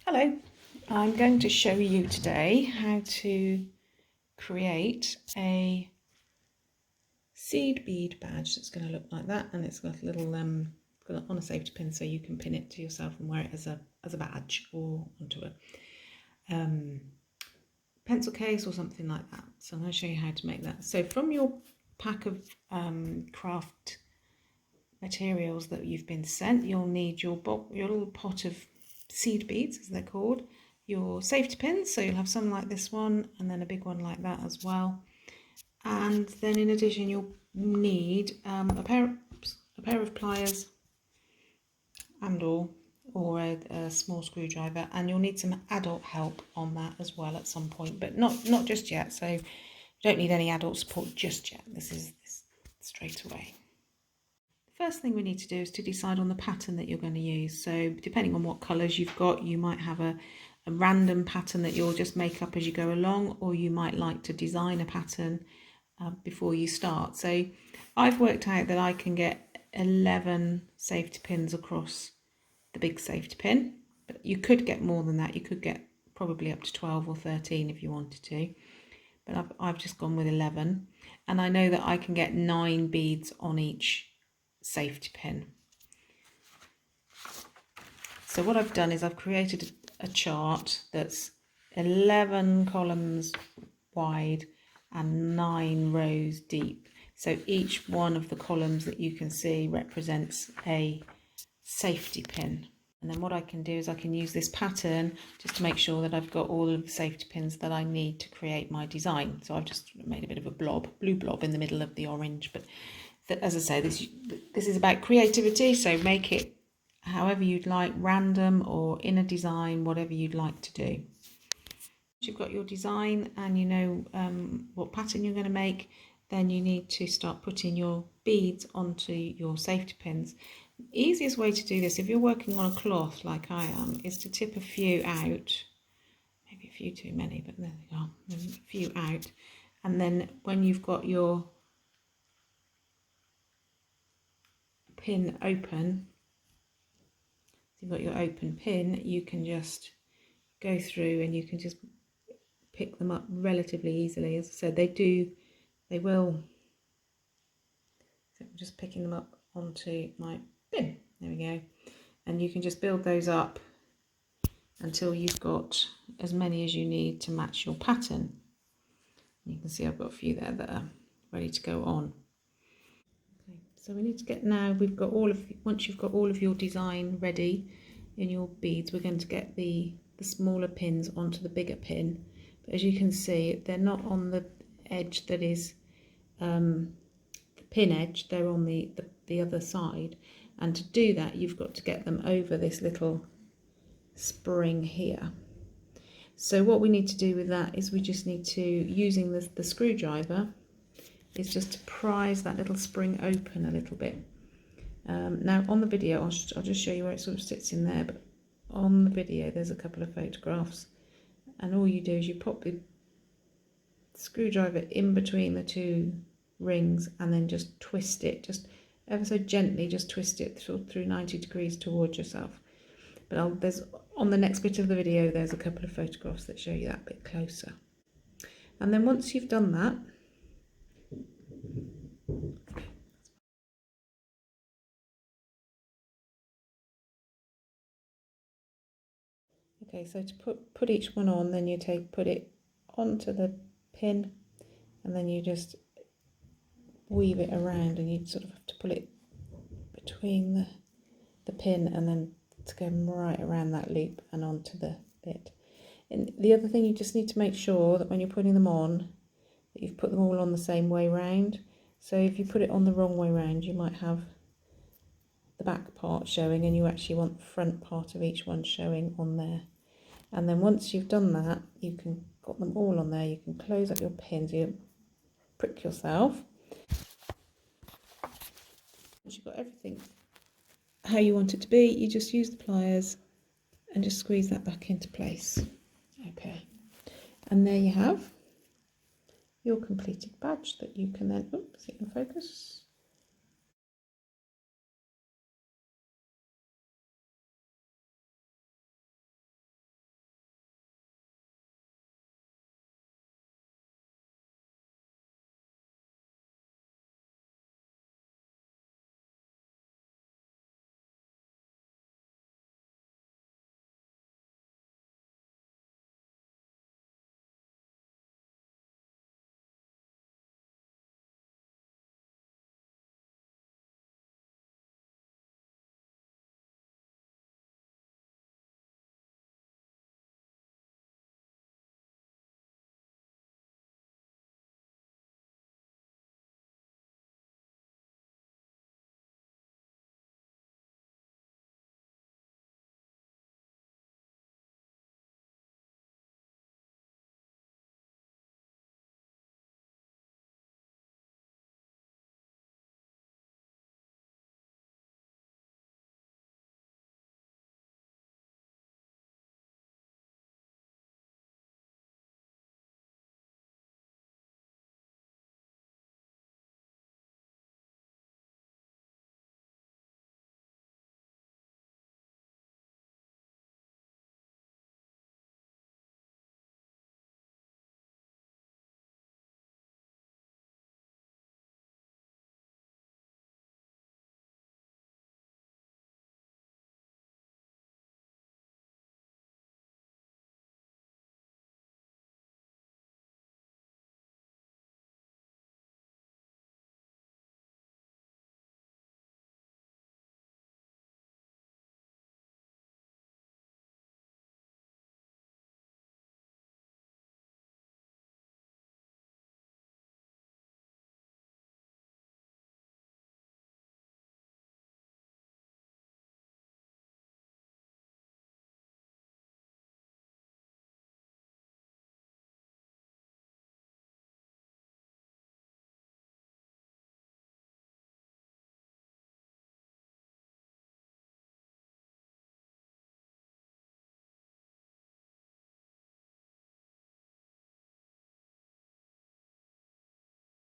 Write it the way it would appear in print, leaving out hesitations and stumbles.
Hello, I'm going to show you today how to create a seed bead badge that's going to look like that, and it's got a little on a safety pin so you can pin it to yourself and wear it as a badge or onto a pencil case or something like that. So I'm going to show you how to make that. So from your pack of craft materials that you've been sent, you'll need your little pot of seed beads, as they're called, your safety pins, so you'll have some like this one and then a big one like that as well. And then in addition you'll need a pair of pliers and or a small screwdriver, and you'll need some adult help on that as well at some point, but not just yet. So you don't need any adult support just yet. This is straight away. First thing we need to do is to decide on the pattern that you're going to use. So depending on what colours you've got, you might have a random pattern that you'll just make up as you go along, or you might like to design a pattern before you start. So I've worked out that I can get 11 safety pins across the big safety pin, but you could get more than that. You could get probably up to 12 or 13 if you wanted to, but I've just gone with 11, and I know that I can get 9 beads on each safety pin. So what I've done is I've created a chart that's 11 columns wide and 9 rows deep. So each one of the columns that you can see represents a safety pin. And then what I can do is I can use this pattern just to make sure that I've got all of the safety pins that I need to create my design. So I've just made a bit of a blue blob in the middle of the orange, but as I say, this is about creativity, so make it however you'd like, random or in a design, whatever you'd like to do. Once you've got your design and you know what pattern you're going to make, then you need to start putting your beads onto your safety pins. The easiest way to do this, if you're working on a cloth like I am, is to tip a few out, maybe a few too many, but there they are, a few out, and then when you've got your pin open, so you've got your open pin, you can just go through and you can just pick them up relatively easily. As I said, they will, so I'm just picking them up onto my pin, there we go, and you can just build those up until you've got as many as you need to match your pattern. You can see I've got a few there that are ready to go on. So we need to get, now we've got once you've got all of your design ready in your beads, we're going to get the smaller pins onto the bigger pin. But as you can see, they're not on the edge that is the pin edge, they're on the other side. And to do that, you've got to get them over this little spring here. So what we need to do with that is we just need to, using the screwdriver, is just to prise that little spring open a little bit. Now on the video, I'll just show you where it sort of sits in there, but on the video there's a couple of photographs, and all you do is you pop the screwdriver in between the two rings and then just twist it, just ever so gently, just twist it through 90 degrees towards yourself. But there's, on the next bit of the video, there's a couple of photographs that show you that bit closer. And then once you've done that, okay, so to put each one on, then you put it onto the pin, and then you just weave it around, and you sort of have to pull it between the pin and then to go right around that loop and onto the bit. And the other thing, you just need to make sure that when you're putting them on, that you've put them all on the same way round. So if you put it on the wrong way round, you might have the back part showing, and you actually want the front part of each one showing on there. And then once you've done that, you can got them all on there, you can close up your pins, you don't prick yourself. Once you've got everything how you want it to be, you just use the pliers and just squeeze that back into place. Okay, and there you have your completed badge that you can then, oops, it can focus,